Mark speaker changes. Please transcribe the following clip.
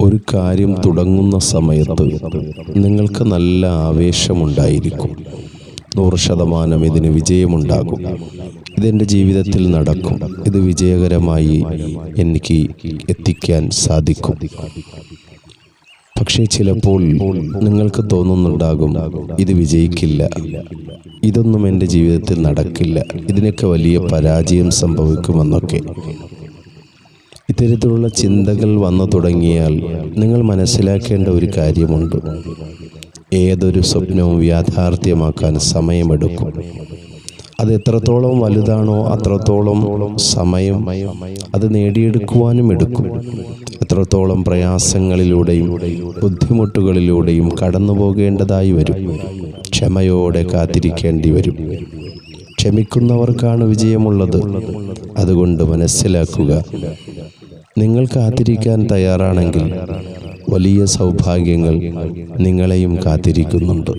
Speaker 1: ഒരു കാര്യം തുടങ്ങുന്ന സമയത്ത് നിങ്ങൾക്ക് നല്ല ആവേശമുണ്ടായിരിക്കും. 100% ഇതിന് വിജയമുണ്ടാകും, ഇതെൻ്റെ ജീവിതത്തിൽ നടക്കും, ഇത് വിജയകരമായി എനിക്ക് എത്തിക്കാൻ സാധിക്കും. പക്ഷേ ചിലപ്പോൾ നിങ്ങൾക്ക് തോന്നുന്നുണ്ടാകും, ഇത് വിജയിക്കില്ല, ഇതൊന്നും എൻ്റെ ജീവിതത്തിൽ നടക്കില്ല, ഇതിനൊക്കെ വലിയ പരാജയം സംഭവിക്കുമെന്നൊക്കെ. ഇത്തരത്തിലുള്ള ചിന്തകൾ വന്നു തുടങ്ങിയാൽ നിങ്ങൾ മനസ്സിലാക്കേണ്ട ഒരു കാര്യമുണ്ട്. ഏതൊരു സ്വപ്നവും യാഥാർത്ഥ്യമാക്കാൻ സമയമെടുക്കും. അത് എത്രത്തോളം വലുതാണോ അത്രത്തോളം സമയം അത് നേടിയെടുക്കുവാനും എടുക്കും. എത്രത്തോളം പ്രയാസങ്ങളിലൂടെയും ബുദ്ധിമുട്ടുകളിലൂടെയും കടന്നു പോകേണ്ടതായി വരും. ക്ഷമയോടെ കാത്തിരിക്കേണ്ടി വരും. ക്ഷമിക്കുന്നവർക്കാണ് വിജയമുള്ളത്. അതുകൊണ്ട് മനസ്സിലാക്കുക, നിങ്ങൾ കാത്തിരിക്കാൻ തയ്യാറാണെങ്കിൽ വലിയ സൗഭാഗ്യങ്ങൾ നിങ്ങളെയും കാത്തിരിക്കുന്നുണ്ട്.